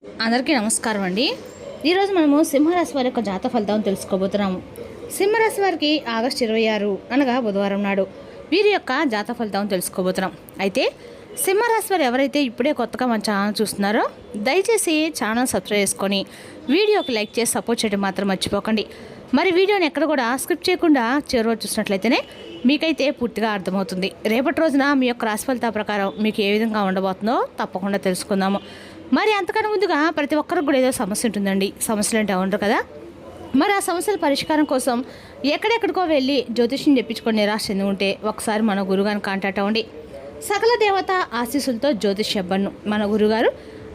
అందరికీ నమస్కారం అండి. ఈరోజు మనము సింహరాశి వారి యొక్క జాతక ఫలితాలను తెలుసుకోబోతున్నాము. సింహరాశి వారికి ఆగస్టు 26 అనగా బుధవారం నాడు వీరి యొక్క జాతక ఫలితాలను తెలుసుకోబోతున్నాం. అయితే సింహరాశి వారు ఎవరైతే ఇప్పుడే కొత్తగా మన ఛానల్ చూస్తున్నారో దయచేసి ఛానల్ సబ్స్క్రైబ్ చేసుకొని వీడియోకి లైక్ చేసి సపోర్ట్ చేయడం మాత్రం మర్చిపోకండి. మరి వీడియోని ఎక్కడ కూడా స్కిప్ చేయకుండా చివరి చూసినట్లయితేనే మీకైతే పూర్తిగా అర్థమవుతుంది. రేపటి రోజున మీ యొక్క రాశి ఫలితాల ప్రకారం మీకు ఏ విధంగా ఉండబోతుందో తప్పకుండా తెలుసుకుందాము. మరి అంతకన్నా ముందుగా ప్రతి ఒక్కరికి కూడా ఏదో సమస్య ఉంటుందండి. సమస్యలు అంటే ఉండరు కదా. మరి ఆ సమస్యల పరిష్కారం కోసం ఎక్కడెక్కడికో వెళ్ళి జ్యోతిష్యం చెప్పించుకొని నిరాశ చెంది ఉంటే ఒకసారి మన గురుగారిని కాంటాక్ట్ అవ్వండి. సకల దేవత ఆశీస్సులతో జ్యోతిష్యబ్బన్ను మన గురుగారు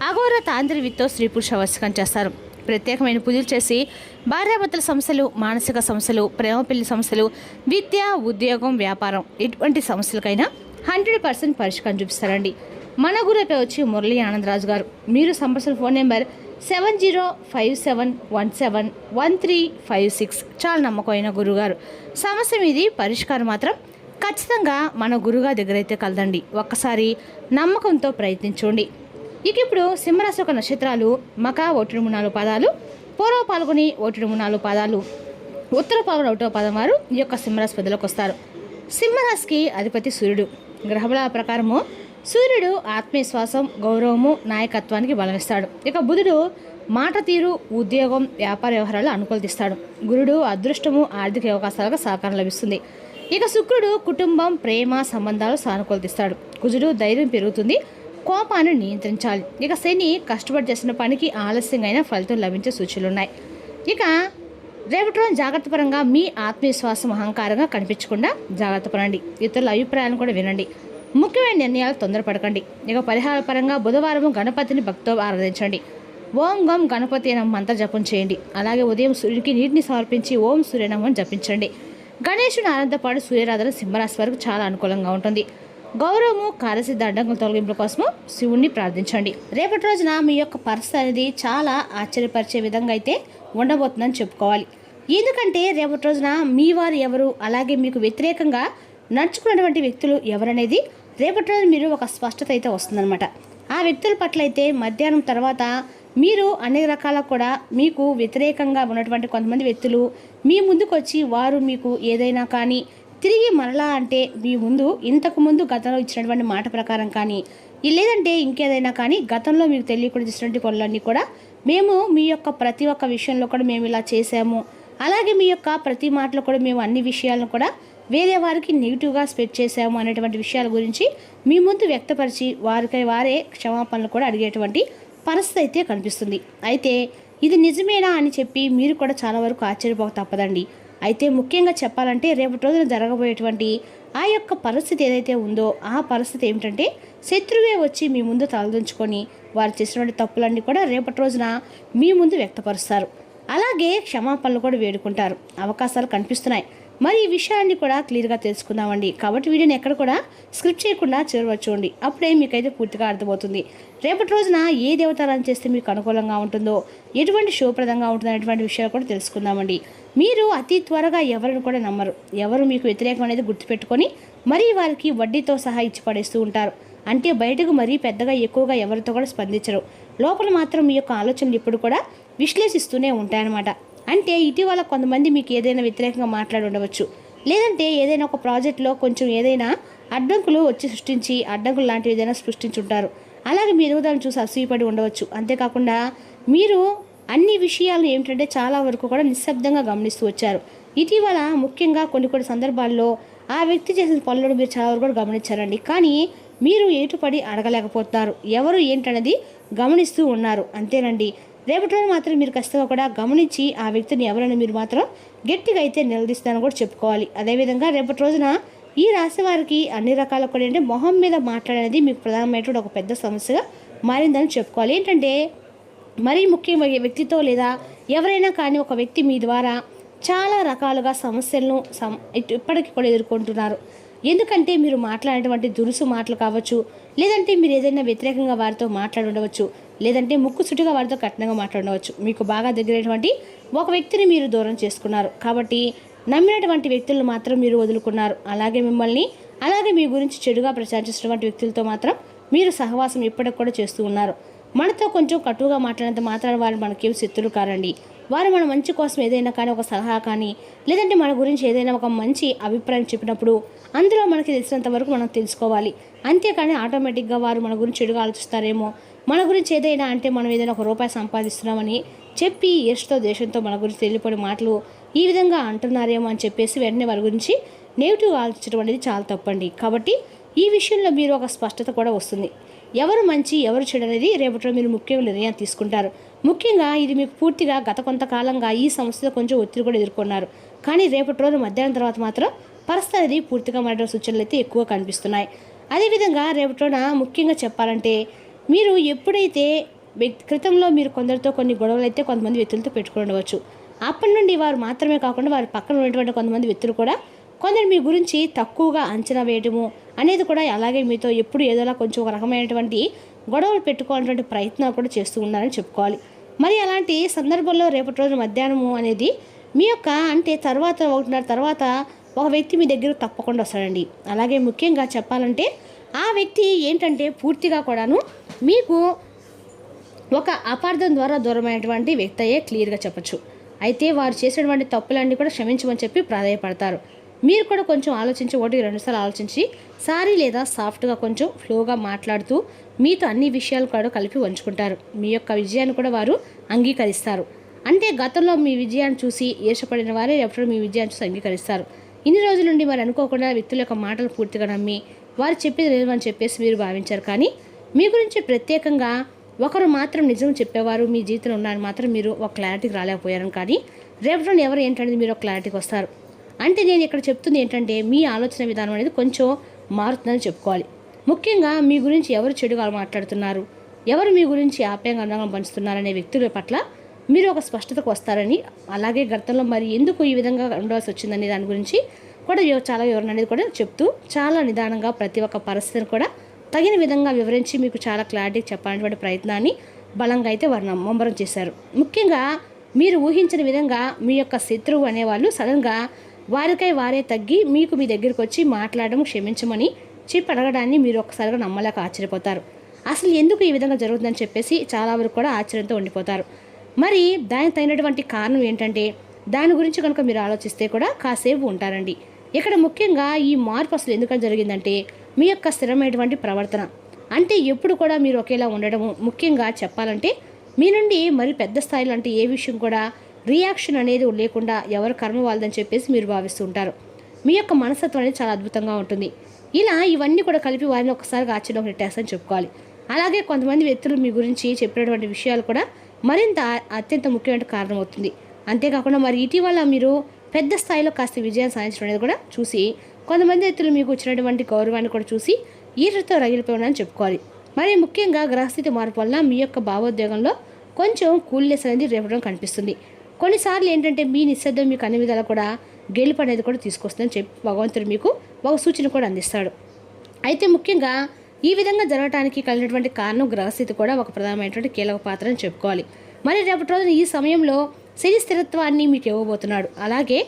అఘోర తాంత్రివిత్తో స్త్రీ పురుష వశకం చేస్తారు. ప్రత్యేకమైన పూజలు చేసి భార్యాభర్తల సమస్యలు, మానసిక సమస్యలు, ప్రేమ పెళ్లి సమస్యలు, విద్య, ఉద్యోగం, వ్యాపారం ఇటువంటి సమస్యలకైనా 100% పరిష్కారం చూపిస్తారండి. మన గురుపై వచ్చి మురళీ ఆనందరాజు గారు. మీరు సంప్రదించిన ఫోన్ నెంబర్ 7057171356. చాలా నమ్మకమైన గురుగారు. సమస్య మీది పరిష్కారం మాత్రం ఖచ్చితంగా మన గురుగారి దగ్గర అయితే కలదండి. ఒక్కసారి నమ్మకంతో ప్రయత్నించండి. ఇక ఇప్పుడు సింహరాశి యొక్క నక్షత్రాలు మక 1-4 పాదాలు, పూర్వ పాల్గొని 1-4 పాదాలు, ఉత్తర పాల్గొని 1వ పాదం వారు ఈ యొక్క సింహరాశి పదలోకి వస్తారు. సింహరాశికి అధిపతి సూర్యుడు. గ్రహబల ప్రకారము సూర్యుడు ఆత్మవిశ్వాసం, గౌరవము, నాయకత్వానికి బలమిస్తాడు. ఇక బుధుడు మాట తీరు, ఉద్యోగం, వ్యాపార వ్యవహారాలు అనుకూలిస్తాడు. గురుడు అదృష్టము, ఆర్థిక అవకాశాలకు సహకారం లభిస్తుంది. ఇక శుక్రుడు కుటుంబం, ప్రేమ సంబంధాలు సానుకూలిస్తాడు. కుజుడు ధైర్యం పెరుగుతుంది, కోపాన్ని నియంత్రించాలి. ఇక శని కష్టపడి చేసిన పనికి ఆలస్యంగా అయినా ఫలితం లభించే సూచనలు ఉన్నాయి. ఇక రేపటి రోజు జాగ్రత్త పరంగా మీ ఆత్మవిశ్వాసం అహంకారంగా కనిపించకుండా జాగ్రత్త పడండి. ఇతరుల అభిప్రాయాలను కూడా వినండి. ముఖ్యమైన నిర్ణయాలు తొందరపడకండి. ఇక పరిహార పరంగా బుధవారం గణపతిని భక్తితో ఆరాధించండి. ఓం గం గణపతి అనే మంత్ర జపం చేయండి. అలాగే ఉదయం సూర్యుడికి నీటిని సమర్పించి ఓం సూర్యనమం జపించండి. గణేశుని ఆనందంతో పాటు సూర్యారాధన సింహరాశి వరకు చాలా అనుకూలంగా ఉంటుంది. గౌరవము, కార్యసిద్ధ అడ్డంకుల తొలగింపుల కోసము శివుణ్ణి ప్రార్థించండి. రేపటి రోజున మీ యొక్క పరిస్థితి అనేది చాలా ఆశ్చర్యపరిచే విధంగా అయితే ఉండబోతుందని చెప్పుకోవాలి. ఎందుకంటే రేపటి రోజున మీ వారు ఎవరు, అలాగే మీకు వ్యతిరేకంగా నడుచుకున్నటువంటి వ్యక్తులు ఎవరనేది రేపటి రోజు మీరు ఒక స్పష్టత అయితే వస్తుందన్నమాట. ఆ వ్యక్తుల పట్ల అయితే మధ్యాహ్నం తర్వాత మీరు అన్ని రకాల కూడా మీకు వ్యతిరేకంగా ఉన్నటువంటి కొంతమంది వ్యక్తులు మీ ముందుకు వచ్చి వారు మీకు ఏదైనా కానీ తిరిగి మరలా అంటే మీ ముందు ఇంతకుముందు గతంలో ఇచ్చినటువంటి మాట ప్రకారం కానీ లేదంటే ఇంకేదైనా కానీ గతంలో మీకు తెలియకుండా చేసినటువంటి పనులన్నీ కూడా మేము మీ యొక్క ప్రతి ఒక్క విషయంలో కూడా మేము ఇలా చేసాము, అలాగే మీ యొక్క ప్రతి మాటలో కూడా మేము అన్ని విషయాలను కూడా వేరే వారికి నెగిటివ్గా స్ప్రెడ్ చేసాము అనేటువంటి విషయాల గురించి మీ ముందు వ్యక్తపరిచి వారికి వారే క్షమాపణలు కూడా అడిగేటువంటి పరిస్థితి అయితే కనిపిస్తుంది. అయితే ఇది నిజమేనా అని చెప్పి మీరు కూడా చాలా వరకు ఆశ్చర్యపోక తప్పదండి. అయితే ముఖ్యంగా చెప్పాలంటే రేపటి రోజున జరగబోయేటువంటి ఆ యొక్క పరిస్థితి ఏదైతే ఉందో ఆ పరిస్థితి ఏమిటంటే శత్రువే వచ్చి మీ ముందు తలదించుకొని వారు చేసినటువంటి తప్పులన్నీ కూడా రేపటి రోజున మీ ముందు వ్యక్తపరుస్తారు. అలాగే క్షమాపణలు కూడా వేడుకుంటారు. అవకాశాలు కనిపిస్తున్నాయి. మరి ఈ విషయాన్ని కూడా క్లియర్గా తెలుసుకుందామండి. కాబట్టి వీడియోని ఎక్కడ కూడా స్క్రిప్ట్ చేయకుండా చూడండి. అప్పుడే మీకైతే పూర్తిగా అర్థమవుతుంది. రేపటి రోజున ఏ దేవతారాధన చేస్తే మీకు అనుకూలంగా ఉంటుందో, ఎటువంటి శుభప్రదంగా ఉంటుందో అనేటువంటి విషయాలు కూడా తెలుసుకుందామండి. మీరు అతి త్వరగా ఎవరిని కూడా నమ్మరు. ఎవరు మీకు వ్యతిరేకం అనేది గుర్తుపెట్టుకొని మరీ వారికి వడ్డీతో సహా ఇచ్చి పడేస్తూ ఉంటారు. అంటే బయటకు మరీ పెద్దగా ఎక్కువగా ఎవరితో కూడా స్పందించరు. లోపల మాత్రం మీ యొక్క ఆలోచనలు ఇప్పుడు కూడా విశ్లేషిస్తూనే ఉంటాయన్నమాట. అంటే ఇటీవల కొంతమంది మీకు ఏదైనా వ్యతిరేకంగా మాట్లాడి ఉండవచ్చు, లేదంటే ఏదైనా ఒక ప్రాజెక్టులో కొంచెం ఏదైనా అడ్డంకులు వచ్చి సృష్టించి అడ్డంకులు లాంటివి ఏదైనా సృష్టించుంటారు. అలాగే మీ ఎదుగుదలను చూసి అసూయపడి ఉండవచ్చు. అంతేకాకుండా మీరు అన్ని విషయాలను ఏమిటంటే చాలా వరకు కూడా నిశ్శబ్దంగా గమనిస్తూ వచ్చారు. ఇటీవల ముఖ్యంగా కొన్ని సందర్భాల్లో ఆ వ్యక్తి చేసిన పనులను మీరు చాలా వరకు కూడా గమనించారండి. కానీ మీరు ఏటుపడి అడగలేకపోతున్నారు. ఎవరు ఏంటనేది గమనిస్తూ ఉన్నారు. అంతేనండి. రేపటి రోజు మాత్రం మీరు ఖచ్చితంగా కూడా గమనించి ఆ వ్యక్తిని ఎవరైనా మీరు మాత్రం గట్టిగా అయితే నిలదీస్తానని కూడా చెప్పుకోవాలి. అదేవిధంగా రేపటి రోజున ఈ రాశి వారికి అన్ని రకాల కూడా ఏంటంటే మొహం మీద మాట్లాడేది మీకు ప్రధానమైనటువంటి ఒక పెద్ద సమస్యగా మారిందని చెప్పుకోవాలి. ఏంటంటే మరీ ముఖ్యమైన వ్యక్తితో లేదా ఎవరైనా కానీ ఒక వ్యక్తి మీ ద్వారా చాలా రకాలుగా సమస్యలను ఇప్పటికీ కూడా ఎదుర్కొంటున్నారు. ఎందుకంటే మీరు మాట్లాడేటువంటి దురుసు మాటలు కావచ్చు, లేదంటే మీరు ఏదైనా వ్యతిరేకంగా వారితో మాట్లాడి ఉండవచ్చు, లేదంటే ముక్కుసుటిగా వారితో కఠినంగా మాట్లాడవచ్చు. మీకు బాగా దగ్గరైనటువంటి ఒక వ్యక్తిని మీరు దూరం చేసుకున్నారు. కాబట్టి నమ్మినటువంటి వ్యక్తులను మాత్రం మీరు వదులుకున్నారు. అలాగే మిమ్మల్ని అలాగే మీ గురించి చెడుగా ప్రచారించినటువంటి వ్యక్తులతో మాత్రం మీరు సహవాసం ఇప్పటికి కూడా చేస్తూ ఉన్నారు. మనతో కొంచెం కటువుగా మాట్లాడినంత మాత్రాన వారు మనకేం శత్రులు కారండి. వారు మన మంచి కోసం ఏదైనా కానీ ఒక సలహా కానీ లేదంటే మన గురించి ఏదైనా ఒక మంచి అభిప్రాయం చెప్పినప్పుడు అందులో మనకి తెలిసినంత వరకు మనం తెలుసుకోవాలి. అంతేకాని ఆటోమేటిక్గా వారు మన గురించి చెడుగా ఆలోచిస్తారేమో, మన గురించి ఏదైనా అంటే మనం ఏదైనా ఒక రూపాయి సంపాదిస్తున్నామని చెప్పి ఈర్ష్తో దేశంతో మన గురించి తెలియపడి మాటలు ఈ విధంగా అంటున్నారేమో అని చెప్పేసి వెంటనే వారి గురించి నెగిటివ్గా ఆలోచించడం అనేది చాలా తప్పండి. కాబట్టి ఈ విషయంలో మీరు ఒక స్పష్టత కూడా వస్తుంది. ఎవరు మంచి ఎవరు చెడు అనేది రేపటిలో మీరు ముఖ్యంగా నిర్ణయం తీసుకుంటారు. ముఖ్యంగా ఇది మీకు పూర్తిగా గత కొంతకాలంగా ఈ సమస్యతో కొంచెం ఒత్తిడి కూడా ఎదుర్కొన్నారు. కానీ రేపటి రోజు మధ్యాహ్నం తర్వాత మాత్రం పరిస్థితి అనేది పూర్తిగా మారే సూచనలు అయితే ఎక్కువ కనిపిస్తున్నాయి. అదేవిధంగా రేపటి రోజున ముఖ్యంగా చెప్పాలంటే మీరు ఎప్పుడైతే క్రితంలో మీరు కొందరితో కొన్ని గొడవలు అయితే కొంతమంది వ్యక్తులతో పెట్టుకుని ఉండవచ్చు. అప్పటి నుండి వారు మాత్రమే కాకుండా వారి పక్కన ఉన్నటువంటి కొంతమంది వ్యక్తులు కూడా కొందరు మీ గురించి తక్కువగా అంచనా వేయడము అనేది కూడా అలాగే మీతో ఎప్పుడు ఏదోలా కొంచెం ఒక రకమైనటువంటి గొడవలు పెట్టుకోవాలనేటువంటి ప్రయత్నాలు కూడా చేస్తూ ఉన్నారని చెప్పుకోవాలి. మరి అలాంటి సందర్భంలో రేపటి రోజు మధ్యాహ్నము అనేది మీ యొక్క అంటే తర్వాత 1:30 తర్వాత ఒక వ్యక్తి మీ దగ్గర తప్పకుండా వస్తాడండి. అలాగే ముఖ్యంగా చెప్పాలంటే ఆ వ్యక్తి ఏంటంటే పూర్తిగా కూడాను మీకు ఒక అపార్థం ద్వారా దూరమైనటువంటి వ్యక్తి అయ్యే క్లియర్గా చెప్పచ్చు. అయితే వారు చేసినటువంటి తప్పులన్నీ కూడా క్షమించమని చెప్పి ప్రాధాయపడతారు. మీరు కూడా కొంచెం ఆలోచించి 1-2 సార్లు ఆలోచించి సారీ లేదా సాఫ్ట్గా కొంచెం ఫ్లోగా మాట్లాడుతూ మీతో అన్ని విషయాలు కూడా కలిపి ఉంచుకుంటారు. మీ యొక్క విజయాన్ని కూడా వారు అంగీకరిస్తారు. అంటే గతంలో మీ విజయాన్ని చూసి ఈర్షపడిన వారే ఎప్పుడు మీ విజయాన్ని చూసి అంగీకరిస్తారు. ఇన్ని రోజుల నుండి మరి అనుకోకుండా వ్యక్తుల యొక్క మాటలు పూర్తిగా నమ్మి వారు చెప్పేది లేదని చెప్పేసి మీరు భావించారు. కానీ మీ గురించి ప్రత్యేకంగా ఒకరు మాత్రం నిజం చెప్పేవారు మీ జీవితంలో ఉన్నారని మాత్రం మీరు ఒక క్లారిటీకి రాలేకపోయారు. కానీ రేపటి ఎవరు ఏంటనేది మీరు ఒక క్లారిటీకి వస్తారు. అంటే నేను ఇక్కడ చెప్తుంది ఏంటంటే మీ ఆలోచన విధానం అనేది కొంచెం మారుతుందని చెప్పుకోవాలి. ముఖ్యంగా మీ గురించి ఎవరు చెడుగా మాట్లాడుతున్నారు, ఎవరు మీ గురించి ఆప్యాయంగా అందంగా పంచుతున్నారనే వ్యక్తుల పట్ల మీరు ఒక స్పష్టతకు వస్తారని, అలాగే గతంలో మరి ఎందుకు ఈ విధంగా ఉండవలసి వచ్చిందనే దాని గురించి కూడా చాలా వివరణ అనేది కూడా చెప్తూ చాలా నిదానంగా ప్రతి ఒక్క పరిస్థితిని కూడా తగిన విధంగా వివరించి మీకు చాలా క్లారిటీగా చెప్పాలనేటువంటి ప్రయత్నాన్ని బలంగా అయితే వారు ముమ్మరం చేశారు. ముఖ్యంగా మీరు ఊహించిన విధంగా మీ యొక్క శత్రువు అనేవాళ్ళు సడన్గా వారికై వారే తగ్గి మీకు మీ దగ్గరికి వచ్చి మాట్లాడడం క్షమించమని చెప్పి అడగడాన్ని మీరు ఒక్కసారిగా నమ్మలేక ఆశ్చర్యపోతారు. అసలు ఎందుకు ఈ విధంగా జరుగుతుందని చెప్పేసి చాలా వరకు కూడా ఆశ్చర్యంతో ఉండిపోతారు. మరి దానికి తగినటువంటి కారణం ఏంటంటే దాని గురించి కనుక మీరు ఆలోచిస్తే కూడా కాసేపు ఉంటారండి. ఇక్కడ ముఖ్యంగా ఈ మార్పు అసలు ఎందుకని జరిగిందంటే మీ యొక్క స్థిరమైనటువంటి ప్రవర్తన. అంటే ఎప్పుడు కూడా మీరు ఒకేలా ఉండడము, ముఖ్యంగా చెప్పాలంటే మీ నుండి మరి పెద్ద స్థాయిలో అంటే ఏ విషయం కూడా రియాక్షన్ అనేది లేకుండా ఎవరు కర్మ వాళ్ళదని చెప్పేసి మీరు భావిస్తూ ఉంటారు. మీ యొక్క మనస్తత్వం అనేది చాలా అద్భుతంగా ఉంటుంది. ఇలా ఇవన్నీ కూడా కలిపి వారిని ఒకసారిగా ఆశ్చర్యం పెట్టేస్తారని చెప్పుకోవాలి. అలాగే కొంతమంది వ్యక్తులు మీ గురించి చెప్పినటువంటి విషయాలు కూడా మరింత అత్యంత ముఖ్యమైన కారణం అవుతుంది. అంతేకాకుండా మరి ఇటీవల మీరు పెద్ద స్థాయిలో కాస్త విజయాన్ని సాధించడం అనేది కూడా చూసి కొంతమంది వ్యక్తులు మీకు వచ్చినటువంటి గౌరవాన్ని కూడా చూసి ఈర్ష్యతో రగిలిపోయినని చెప్పుకోవాలి. మరి ముఖ్యంగా గ్రహస్థితి మార్పు వల్ల మీ యొక్క భావోద్వేగంలో కొంచెం కూల్నెస్ అనేది రేపడం కనిపిస్తుంది. కొన్నిసార్లు ఏంటంటే మీ నిశ్శబ్దం మీకు అన్ని విధాలు కూడా గెలుపు అనేది కూడా తీసుకొస్తుందని చెప్పి భగవంతుడు మీకు ఒక సూచన కూడా అందిస్తాడు. అయితే ముఖ్యంగా ఈ విధంగా జరగడానికి కలిగినటువంటి కారణం గ్రహస్థితి కూడా ఒక ప్రధానమైనటువంటి కీలక పాత్ర అని చెప్పుకోవాలి. మరి రేపటి రోజున ఈ సమయంలో శని స్థిరత్వాన్ని మీకు ఇవ్వబోతున్నాడు. అలాగే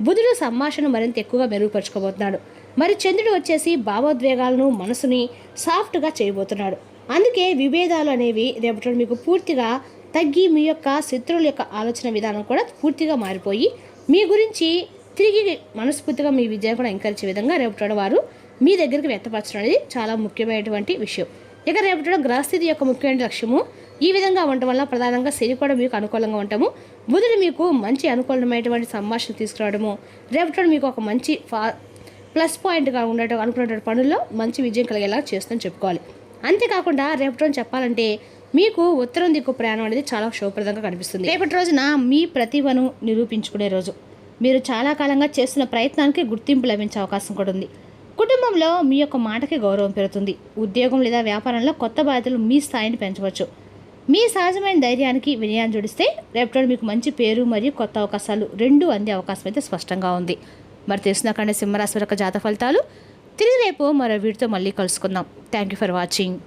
బుధుడు సంభాషణ మరింత ఎక్కువగా మెరుగుపరుచుకోబోతున్నాడు. మరి చంద్రుడు వచ్చేసి భావోద్వేగాలను మనసుని సాఫ్ట్గా చేయబోతున్నాడు. అందుకే విభేదాలు అనేవి రేపటి మీకు పూర్తిగా తగ్గి మీ యొక్క శత్రువుల యొక్క ఆలోచన విధానం కూడా పూర్తిగా మారిపోయి మీ గురించి తిరిగి మనస్ఫూర్తిగా మీ విజయం కూడా ఎంకరించే విధంగా రేపటి వారు మీ దగ్గరికి వ్యక్తపరచడం అనేది చాలా ముఖ్యమైనటువంటి విషయం. ఇక రేపటి గ్రహస్థితి యొక్క ముఖ్యమైన లక్ష్యము ఈ విధంగా ఉండటం వల్ల ప్రధానంగా శని కూడా మీకు అనుకూలంగా ఉంటాము. బుధుడు మీకు మంచి అనుకూలమైనటువంటి సంభాషణ తీసుకురావడము, రేపటి మీకు ఒక మంచి ప్లస్ పాయింట్గా ఉండటం, అనుకున్నటువంటి పనుల్లో మంచి విజయం కలిగేలా చేస్తుందని చెప్పుకోవాలి. అంతేకాకుండా రేపటి రోజు చెప్పాలంటే మీకు ఉత్తరం దిక్కు ప్రయాణం అనేది చాలా శుభప్రదంగా కనిపిస్తుంది. రేపటి రోజున మీ ప్రతిభను నిరూపించుకునే రోజు. మీరు చాలా కాలంగా చేస్తున్న ప్రయత్నానికి గుర్తింపు లభించే అవకాశం కూడా ఉంది. కుటుంబంలో మీ యొక్క మాటకి గౌరవం పెరుగుతుంది. ఉద్యోగం లేదా వ్యాపారంలో కొత్త బాధ్యతలు మీ స్థాయిని పెంచవచ్చు. మీ సహజమైన ధైర్యానికి వినయాన్ని జోడిస్తే రేపటి మీకు మంచి పేరు మరియు కొత్త అవకాశాలు రెండూ అందే అవకాశం అయితే స్పష్టంగా ఉంది. మరి తెలిసిన సింహరాశి యొక్క జాతక ఫలితాలు తిరిగి రేపు మరో వీడితో మళ్ళీ కలుసుకుందాం. Thank you for watching.